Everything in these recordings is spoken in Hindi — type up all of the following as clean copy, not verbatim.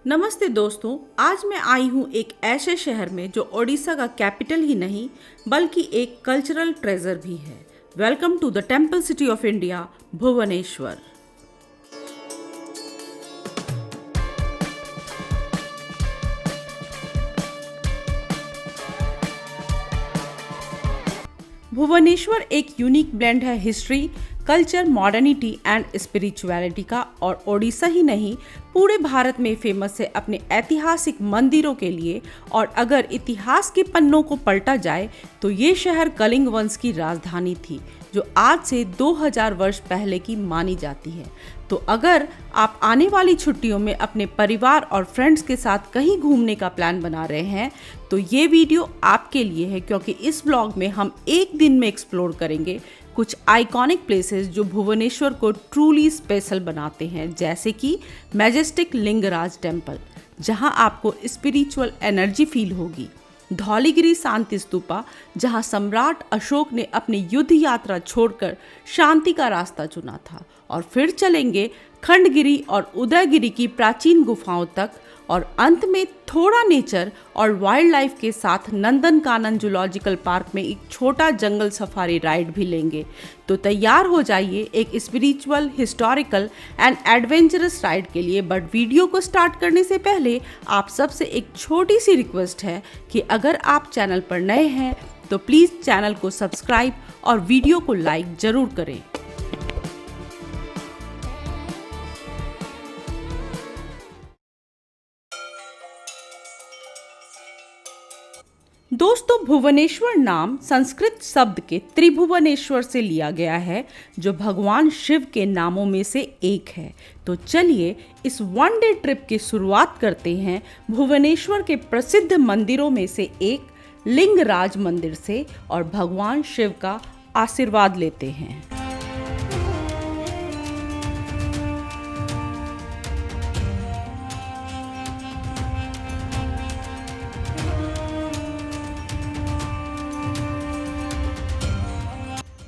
नमस्ते दोस्तों, आज मैं आई हूँ एक ऐसे शहर में जो ओडिशा का कैपिटल ही नहीं बल्कि एक कल्चरल ट्रेजर भी है। Welcome to the temple city of India, Bhubaneswar. Bhubaneswar एक यूनिक ब्लेंड है history, culture, modernity and spirituality का। और ओडिशा ही नहीं, पूरे भारत में फेमस है अपने ऐतिहासिक मंदिरों के लिए। और अगर इतिहास के पन्नों को पलटा जाए तो ये शहर कलिंग वंश की राजधानी थी, जो आज से 2000 वर्ष पहले की मानी जाती है। तो अगर आप आने वाली छुट्टियों में अपने परिवार और फ्रेंड्स के साथ कहीं घूमने का प्लान बना रहे हैं तो ये वीडियो आपके लिए है, क्योंकि इस ब्लॉग में हम एक दिन में एक्सप्लोर करेंगे कुछ आइकॉनिक प्लेसेस जो भुवनेश्वर को ट्रूली स्पेशल बनाते हैं, जैसे कि मैजेस्टिक लिंगराज टेम्पल, जहां आपको स्पिरिचुअल एनर्जी फील होगी। धौलीगिरी शांति स्तूपा, जहां सम्राट अशोक ने अपनी युद्ध यात्रा छोड़कर शांति का रास्ता चुना था। और फिर चलेंगे खंडगिरी और उदयगिरी की प्राचीन गुफाओं तक। और अंत में थोड़ा नेचर और वाइल्ड लाइफ के साथ नंदनकानन जूलॉजिकल पार्क में एक छोटा जंगल सफारी राइड भी लेंगे। तो तैयार हो जाइए एक spiritual, historical and adventurous ride के लिए। बट वीडियो को स्टार्ट करने से पहले आप सबसे एक छोटी सी रिक्वेस्ट है कि अगर आप चैनल पर नए हैं तो प्लीज़ चैनल को सब्सक्राइब और वीडियो को लाइक ज़रूर करें। दोस्तों, भुवनेश्वर नाम संस्कृत शब्द के त्रिभुवनेश्वर से लिया गया है, जो भगवान शिव के नामों में से एक है। तो चलिए इस वन डे ट्रिप की शुरुआत करते हैं भुवनेश्वर के प्रसिद्ध मंदिरों में से एक लिंगराज मंदिर से और भगवान शिव का आशीर्वाद लेते हैं।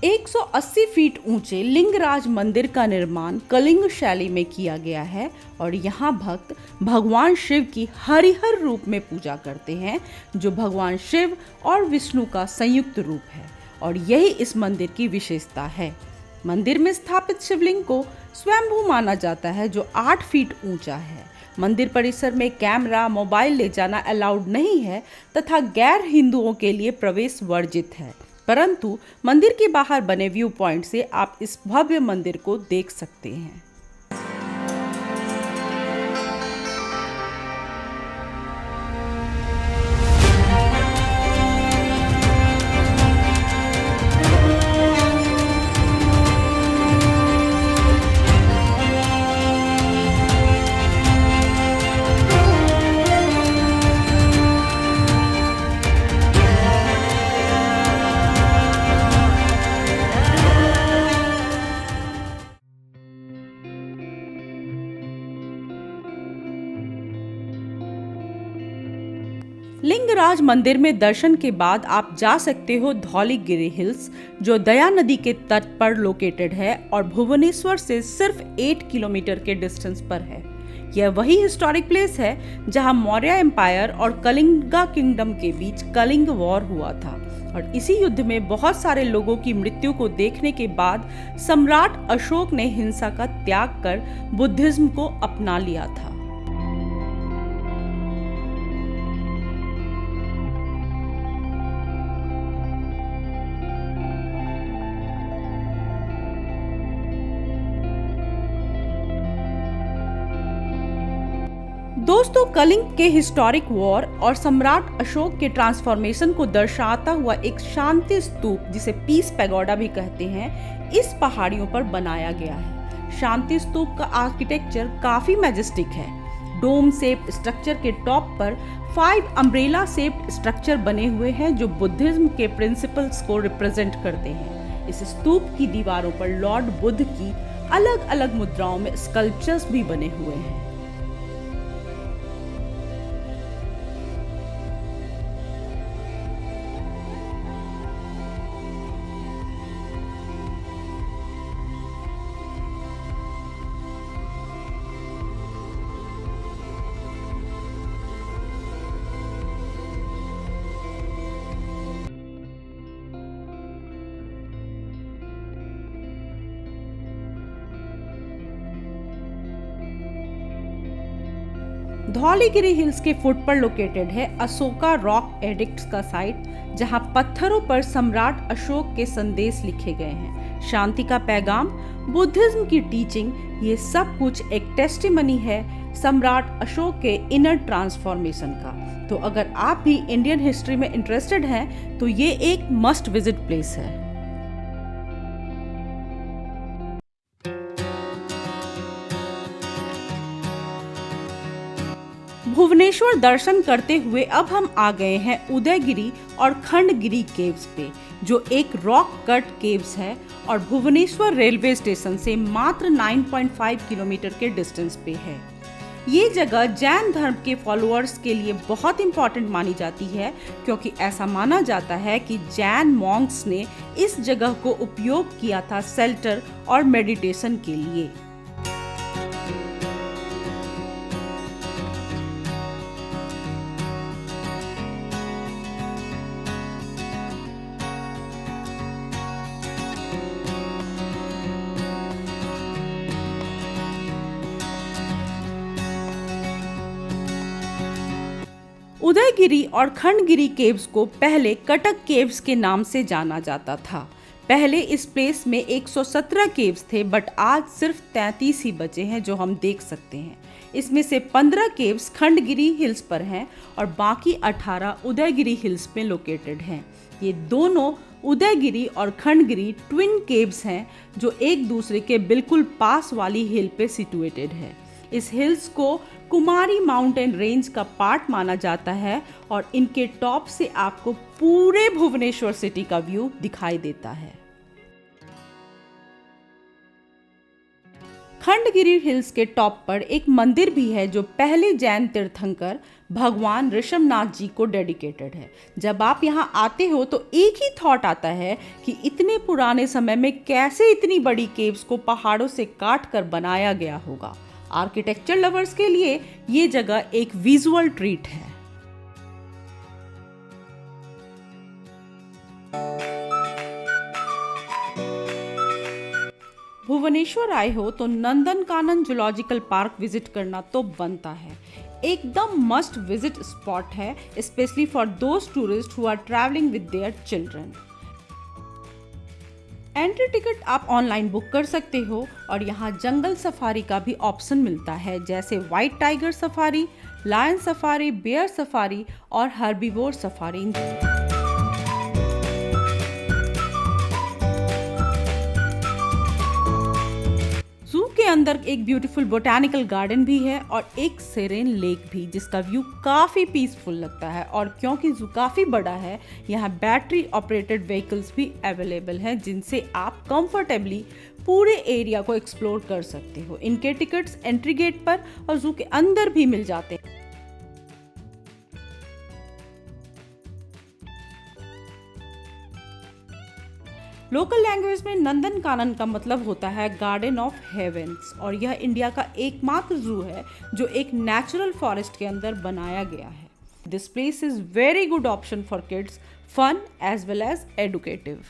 180 फीट ऊंचे लिंगराज मंदिर का निर्माण कलिंग शैली में किया गया है। और यहाँ भक्त भगवान शिव की हरिहर रूप में पूजा करते हैं, जो भगवान शिव और विष्णु का संयुक्त रूप है। और यही इस मंदिर की विशेषता है। मंदिर में स्थापित शिवलिंग को स्वयंभू माना जाता है, जो 8 फीट ऊंचा है। मंदिर परिसर में कैमरा, मोबाइल ले जाना अलाउड नहीं है तथा गैर हिंदुओं के लिए प्रवेश वर्जित है। परंतु मंदिर के बाहर बने व्यू पॉइंट से आप इस भव्य मंदिर को देख सकते हैं। लिंगराज मंदिर में दर्शन के बाद आप जा सकते हो धौलीगिरी हिल्स, जो दया नदी के तट पर लोकेटेड है और भुवनेश्वर से सिर्फ 8 किलोमीटर के डिस्टेंस पर है। यह वही हिस्टोरिक प्लेस है जहां मौर्य एम्पायर और कलिंगा किंगडम के बीच कलिंग वॉर हुआ था। और इसी युद्ध में बहुत सारे लोगों की मृत्यु को देखने के बाद सम्राट अशोक ने हिंसा का त्याग कर बुद्धिज्म को अपना लिया था। दोस्तों, कलिंग के हिस्टोरिक वॉर और सम्राट अशोक के ट्रांसफॉर्मेशन को दर्शाता हुआ एक शांति स्तूप, जिसे पीस पैगोडा भी कहते हैं, इस पहाड़ियों पर बनाया गया है। शांति स्तूप का आर्किटेक्चर काफी मैजेस्टिक है। डोम शेप्ड स्ट्रक्चर के टॉप पर 5 अम्ब्रेला शेप्ड स्ट्रक्चर बने हुए हैं, जो बुद्धिज्म के प्रिंसिपल्स को रिप्रेजेंट करते हैं। इस स्तूप की दीवारों पर लॉर्ड बुद्ध की अलग अलग मुद्राओं में स्कल्पचर्स भी बने हुए हैं। धौलीगिरी हिल्स के फुट पर लोकेटेड है अशोका रॉक एडिक्ट्स का साइट, जहां पत्थरों पर सम्राट अशोक के संदेश लिखे गए हैं। शांति का पैगाम, बुद्धिज्म की टीचिंग, ये सब कुछ एक टेस्टिमनी है सम्राट अशोक के इनर ट्रांसफॉर्मेशन का। तो अगर आप भी इंडियन हिस्ट्री में इंटरेस्टेड हैं तो ये एक मस्ट विजिट प्लेस है। भुवनेश्वर दर्शन करते हुए अब हम आ गए हैं उदयगिरी और खंडगिरी केव्स पे, जो एक रॉक कट केव्स है और भुवनेश्वर रेलवे स्टेशन से मात्र 9.5 किलोमीटर के डिस्टेंस पे है। ये जगह जैन धर्म के फॉलोअर्स के लिए बहुत इंपॉर्टेंट मानी जाती है, क्योंकि ऐसा माना जाता है कि जैन मॉन्क्स ने इस जगह को उपयोग किया था शेल्टर और मेडिटेशन के लिए। उदयगिरी और खंडगिरी केव्स को पहले कटक केव्स के नाम से जाना जाता था। पहले इस प्लेस में 117 केव्स थे, बट आज सिर्फ 33 ही बचे हैं जो हम देख सकते हैं। इसमें से 15 केव्स खंडगिरी हिल्स पर हैं और बाकी 18 उदयगिरी हिल्स में लोकेटेड हैं। ये दोनों उदयगिरी और खंडगिरी ट्विन केव्स हैं जो एक दूसरे के बिल्कुल पास वाली हिल पे सिचुएटेड है। इस हिल्स को कुमारी माउंटेन रेंज का पार्ट माना जाता है और इनके टॉप से आपको पूरे भुवनेश्वर सिटी का व्यू दिखाई देता है। खंडगिरी हिल्स के टॉप पर एक मंदिर भी है जो पहले जैन तीर्थंकर भगवान ऋषभनाथ जी को डेडिकेटेड है। जब आप यहाँ आते हो तो एक ही थॉट आता है कि इतने पुराने समय में कैसे इतनी बड़ी केव्स को पहाड़ों से काट कर बनाया गया होगा। आर्किटेक्चर लवर्स के लिए ये जगह एक विजुअल ट्रीट है। भुवनेश्वर आए हो तो नंदनकानन जूलॉजिकल पार्क विजिट करना तो बनता है। एकदम मस्ट विजिट स्पॉट है, specially for those tourists who are travelling with their children. Entry ticket आप ऑनलाइन बुक कर सकते हो और यहाँ जंगल सफारी का भी ऑप्शन मिलता है, जैसे white tiger safari, lion safari, bear safari और हर्बीवोर सफारी। जू के अंदर एक ब्यूटीफुल बोटैनिकल गार्डन भी है और एक सेरेन लेक भी, जिसका व्यू काफी पीसफुल लगता है। और क्योंकि जू काफी बड़ा है, यहाँ बैटरी ऑपरेटेड व्हीकल्स भी अवेलेबल हैं, जिनसे आप कंफर्टेबली पूरे एरिया को एक्सप्लोर कर सकते हो। इनके टिकट्स एंट्री गेट पर और जू के अंदर भी मिल जाते हैं। लोकल लैंग्वेज में नंदनकानन का मतलब होता है गार्डन ऑफ हेवेंस और यह इंडिया का एकमात्र जू है जो एक नेचुरल फॉरेस्ट के अंदर बनाया गया है। This place is very good option for kids, fun as well as educative.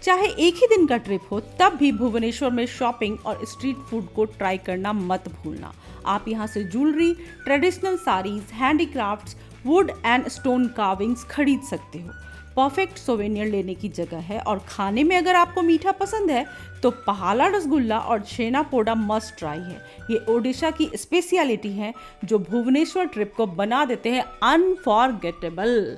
चाहे एक ही दिन का ट्रिप हो, तब भी भुवनेश्वर में शॉपिंग और स्ट्रीट फूड को ट्राई करना मत भूलना। आप यहाँ से jewellery, traditional saris, handicrafts, would and stone carvings खरीद सकते हो। परफेक्ट सोवेनियर लेने की जगह है। और खाने में अगर आपको मीठा पसंद है तो पहाला रसगुल्ला और छेना पोड़ा मस्ट ट्राई है। ये ओडिशा की स्पेशलिटी है जो भुवनेश्वर ट्रिप को बना देते हैं unforgettable.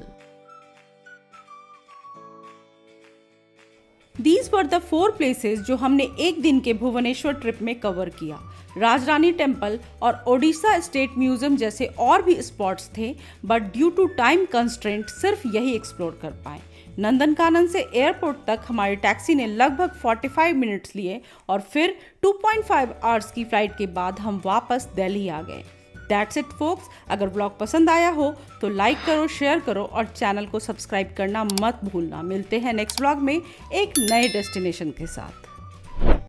These were the 4 places जो हमने एक दिन के भुवनेश्वर ट्रिप में कवर किया। राजरानी टेम्पल और ओडिशा स्टेट म्यूजियम जैसे और भी स्पॉट्स थे, but due to time constraint सिर्फ यही एक्सप्लोर कर पाए। नंदनकानन से एयरपोर्ट तक हमारी टैक्सी ने लगभग 45 मिनट्स लिए और फिर 2.5 आवर्स की फ्लाइट के बाद हम वापस दिल्ली आ गए। That's it focus. अगर ब्लॉग पसंद आया हो तो लाइक करो, शेयर करो और चैनल को सब्सक्राइब करना मत भूलना। मिलते हैं नेक्स्ट ब्लॉग में एक नए डेस्टिनेशन के साथ।